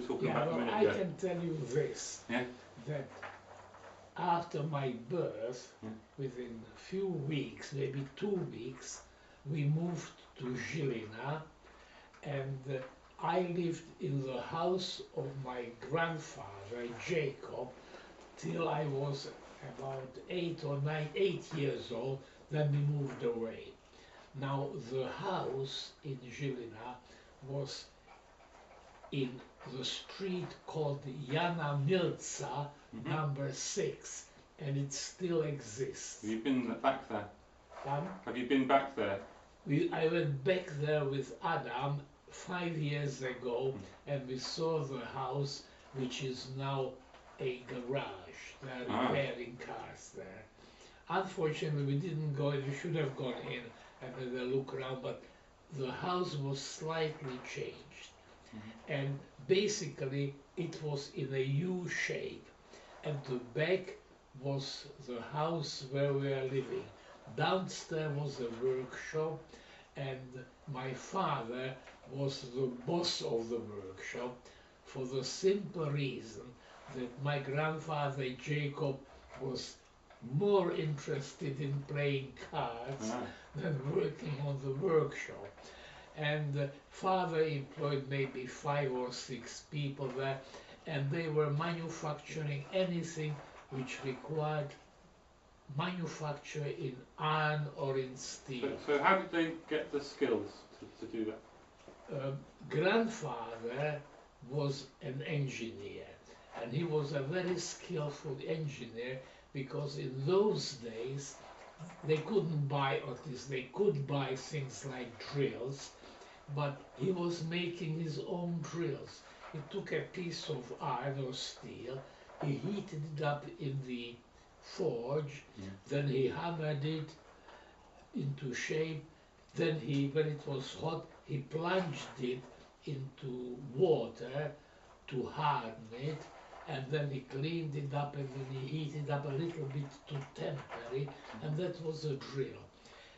talking Yeah, about a well, minute I ago. can tell you this, Yeah. that after my birth, Yeah. within a few weeks, maybe 2 weeks, we moved to Žilina, and I lived in the house of my grandfather, Jacob, till I was about 8 years old. Then we moved away. Now the house in Žilina was in the street called Jana Milca, number 6, and it still exists. Have you been back there? Pardon? Have you been back there? I went back there with Adam 5 years ago, and we saw the house, which is now a garage. They're repairing cars there. Unfortunately, we didn't go in. We should have gone in and had a look around, but the house was slightly changed. And basically, it was in a U shape. And the back was the house where we are living. Downstairs was a workshop, and my father was the boss of the workshop, for the simple reason that my grandfather Jacob was more interested in playing cards than working on the workshop. And father employed maybe 5 or 6 people there, and they were manufacturing anything which required manufacture in iron or in steel. So how did they get the skills to do that? Grandfather was an engineer, and he was a very skillful engineer, because in those days they couldn't buy, or at least they could buy things like drills, but he was making his own drills. He took a piece of iron or steel, he heated it up in the forge, then he hammered it into shape, then when it was hot, he plunged it into water to harden it, and then he cleaned it up, and then he heated up a little bit to temper it, and that was a drill.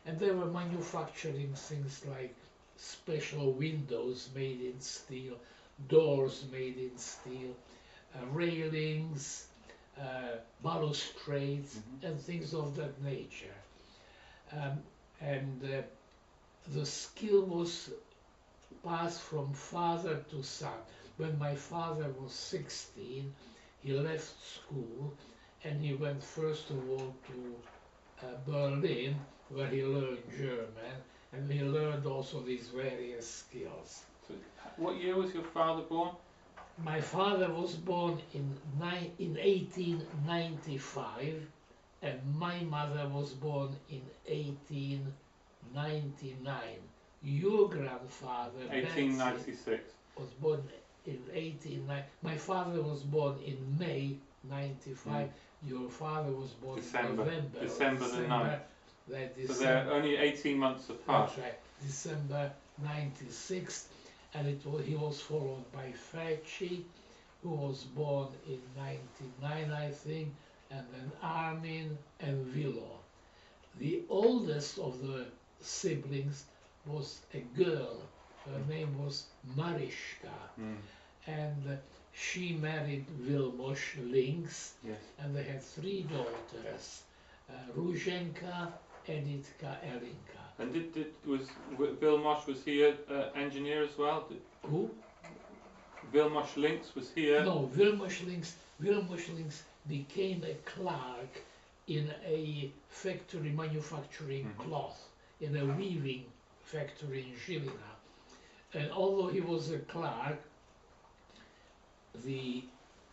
And they were manufacturing things like special windows made in steel, doors made in steel, railings, balustrades, and things of that nature. The skill was passed from father to son. When my father was 16, he left school, and he went first of all to Berlin, where he learned German, and he learned also these various skills. So what year was your father born? My father was born in 1895, and my mother was born in 1899. Your grandfather, 1896. was born in 1890. My father was born in May 95. Your father was born December. in November. December the 9th. So December, they're only 18 months apart. that's right. December 96, and he was followed by Ferci, who was born in 99, I think, and then Armin and Vilo. The oldest of the siblings was a girl. Her name was Mariška, and she married Vilmos Links, and they had 3 daughters, Ruženka, Editka, Elinka. And was Vilmos, was he an engineer as well? Who? Vilmos Links, was he a... No, Vilmos Links became a clerk in a factory manufacturing cloth, in a weaving factory in Žilina. And although he was a clerk, the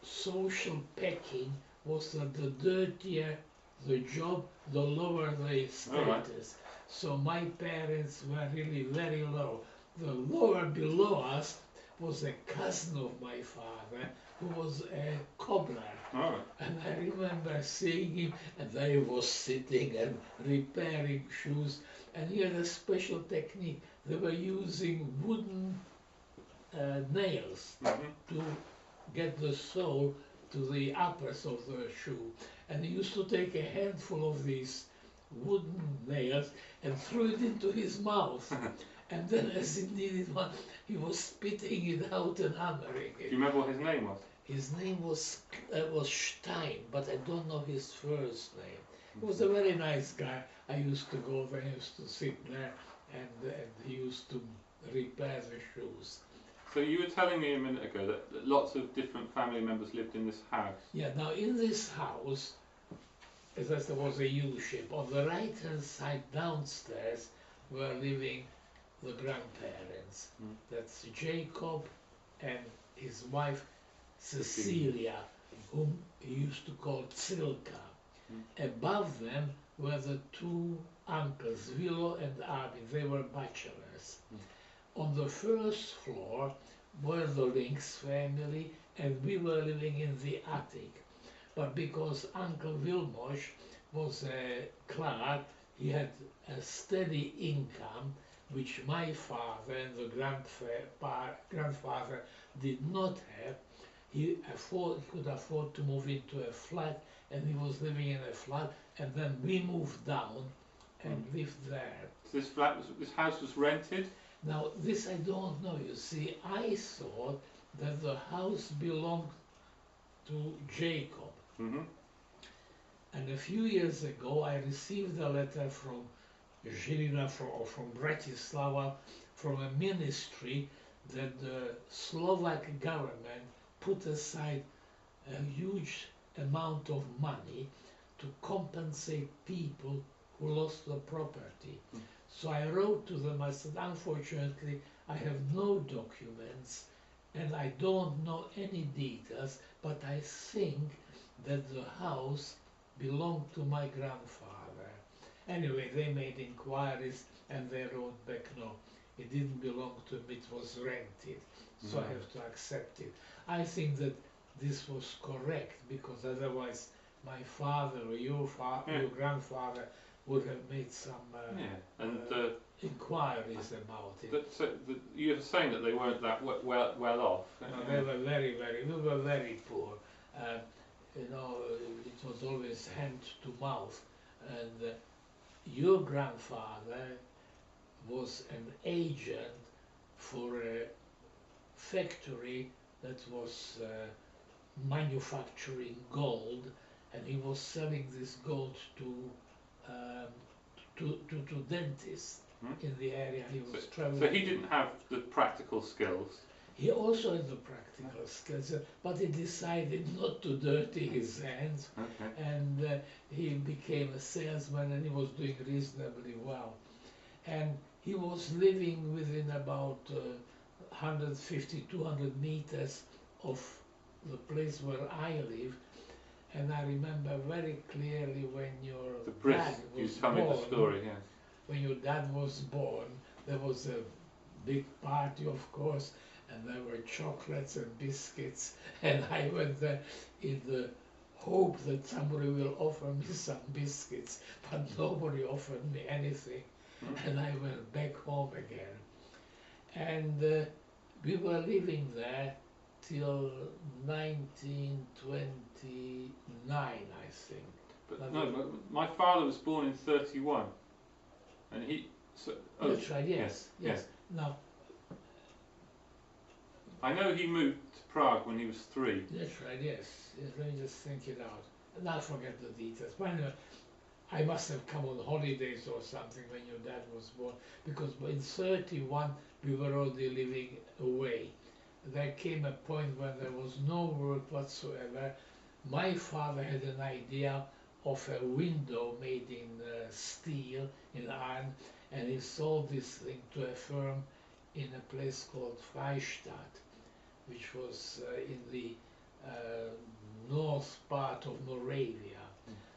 social packing was that the dirtier the job, the lower the status. So my parents were really very low. The lower below us was a cousin of my father, who was a cobbler. And I remember seeing him, and there he was sitting and repairing shoes. And he had a special technique. They were using wooden nails to get the sole to the uppers of the shoe. And he used to take a handful of these wooden nails and threw it into his mouth. And then as he needed one, he was spitting it out and hammering Do it. you remember what his name was? His name was Stein, but I don't know his first name. He was a very nice guy. I used to go there, I used to sit there, and he used to repair the shoes. So you were telling me a minute ago that lots of different family members lived in this house. Yeah, now in this house, as I said, was a U-shape. On the right-hand side downstairs were living the grandparents. Mm. That's Jacob and his wife Cecilia, whom he used to call Tsilka. Mm. Above them were the two uncles, Vilo and Arvid. They were bachelors. On the first floor were the Lynx family, and we were living in the attic. But because Uncle Vilmos was a clerk, he had a steady income, which my father and the grandfather did not have. He could afford to move into a flat, and he was living in a flat, and then we moved down and lived there. So this house was rented? Now, this I don't know. You see, I thought that the house belonged to Jacob. Mm-hmm. And a few years ago, I received a letter from Žilina or from Bratislava, from a ministry that the Slovak government put aside a huge amount of money to compensate people who lost the property. Mm. So I wrote to them, I said, unfortunately, I have no documents and I don't know any details, but I think that the house belonged to my grandfather. Anyway, they made inquiries and they wrote back, no, it didn't belong to me, it was rented, so I have to accept it. I think that this was correct, because otherwise my father or your grandfather would have made some inquiries about it. You're saying that they weren't that well off. No, they were we were very poor. You know, it was always hand to mouth. And your grandfather was an agent for a factory that was manufacturing gold, and he was selling this gold to dentists in the area he was traveling. So he didn't have the practical skills. He also had the practical skills, but he decided not to dirty his hands, and he became a salesman, and he was doing reasonably well. And he was living within about 150, 200 meters of the place where I live. And I remember very clearly when your dad was born. You tell me the story, yeah. When your dad was born, there was a big party, of course, and there were chocolates and biscuits, and I went there in the hope that somebody will offer me some biscuits, but nobody offered me anything, and I went back home again. And we were living there till 1929, I think. But my father was born in 31, and he. That's right. Yes. Now, I know he moved to Prague when he was 3. That's right. Yes. Let me just think it out. And I forget the details. But anyway, I must have come on holidays or something when your dad was born, because in 31 we were already living away. There came a point when there was no work whatsoever. My father had an idea of a window made in steel, in iron, and he sold this thing to a firm in a place called Freistadt, which was in the north part of Moravia.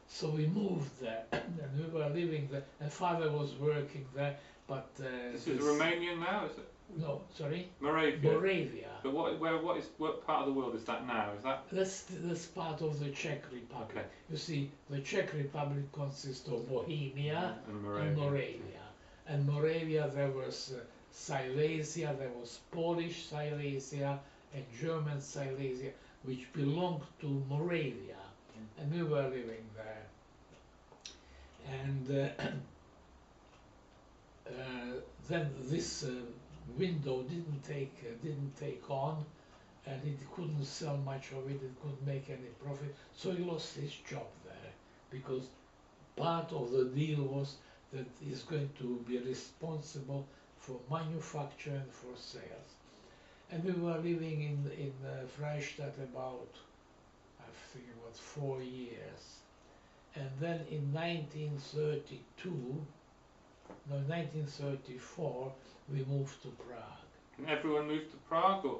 So we moved there, and we were living there, and father was working there, but... this is Romania now, is it? No, sorry? Moravia. Moravia. But what part of the world is that now? Is that? That's part of the Czech Republic. Okay. You see, the Czech Republic consists of Bohemia and Moravia. And Moravia, there was Silesia, there was Polish Silesia and German Silesia, which belonged to Moravia. And we were living there. And then this window didn't take on, and it couldn't sell much of it. It couldn't make any profit, so he lost his job there because part of the deal was that he's going to be responsible for manufacture and for sales. And we were living in Freistadt about, I think, about 4 years. And then in 1934, we moved to Prague. And everyone moved to Prague, or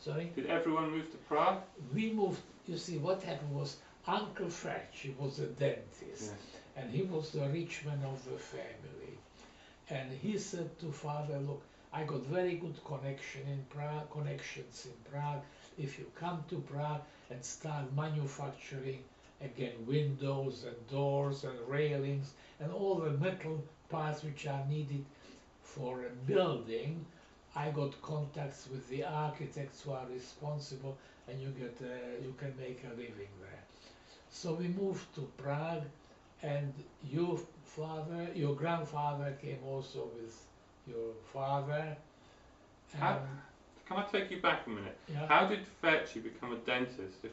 Sorry? did everyone move to Prague? We moved, you see, what happened was Uncle Ferci was a dentist, Yes. and he was the rich man of the family. And he said to father, look, I got very good connections in Prague. If you come to Prague and start manufacturing, again, windows and doors and railings and all the metal parts which are needed for a building, I got contacts with the architects who are responsible, and you can make a living there. So we moved to Prague, and your grandfather came also with your father. How- Can I take you back a minute? Yeah. How did Ferci become a dentist?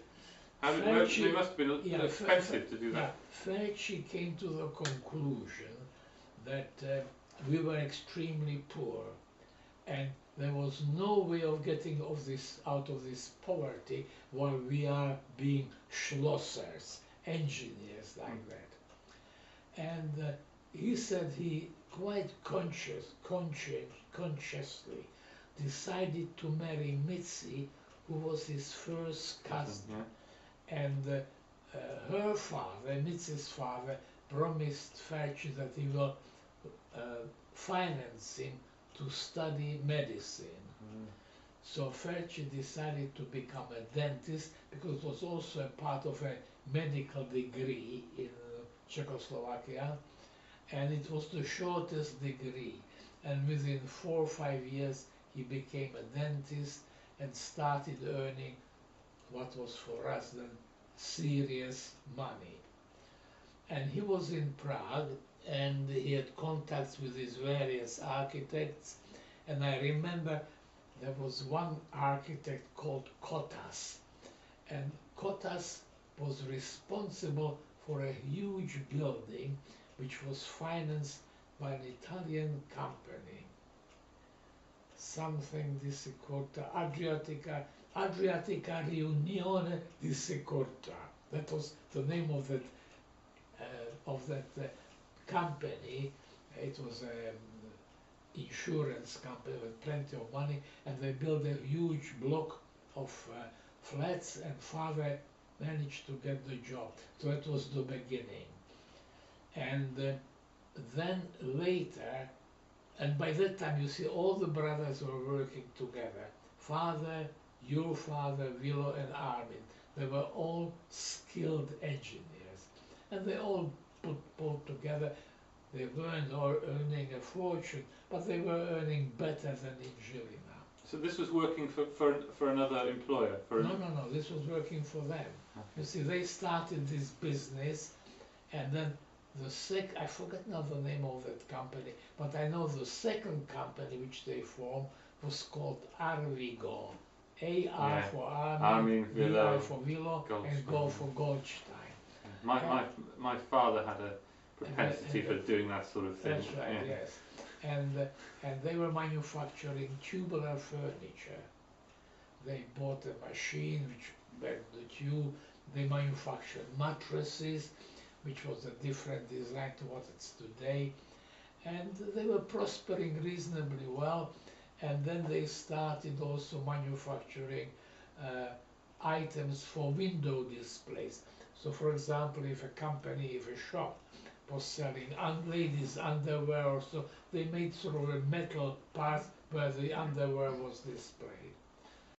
Ferci- It must have been yeah, expensive to do Yeah, that. Ferci came to the conclusion that we were extremely poor, and there was no way of getting out of this poverty while we are being schlossers, engineers like that. And he said he quite consciously decided to marry Mitzi, who was his first cousin. Yeah. And her father, Mitzi's father, promised Ferci that he will finance him to study medicine. So Ferci decided to become a dentist because it was also a part of a medical degree in Czechoslovakia, and it was the shortest degree. And within 4 or 5 years, he became a dentist and started earning what was for us then serious money. And he was in Prague, and he had contacts with his various architects, and I remember there was one architect called Kotas, and Kotas was responsible for a huge building which was financed by an Italian company, something di Securta, Adriatica Riunione di Securta. That was the name of that company. It was an insurance company with plenty of money, and they built a huge block of flats, and father managed to get the job. So that was the beginning. And then later, and by that time, you see, all the brothers were working together. Father, your father, Vilo and Armin, they were all skilled engineers. And they all pulled together. They weren't all earning a fortune, but they were earning better than in Žilina. So this was working for another employer? No, this was working for them. You see, they started this business, and then I forget now the name of that company, but I know the second company which they formed was called Arvigo. A-R for Armin, V-I for Vilo, and Go for Goldstein. My father had a propensity for doing that sort of thing. That's right, yeah. yes. And they were manufacturing tubular furniture. They bought a machine which bent the tube. They manufactured mattresses, which was a different design to what it's today. And they were prospering reasonably well. And then they started also manufacturing items for window displays. So for example, if a shop was selling ladies' underwear or so, they made sort of a metal part where the underwear was displayed.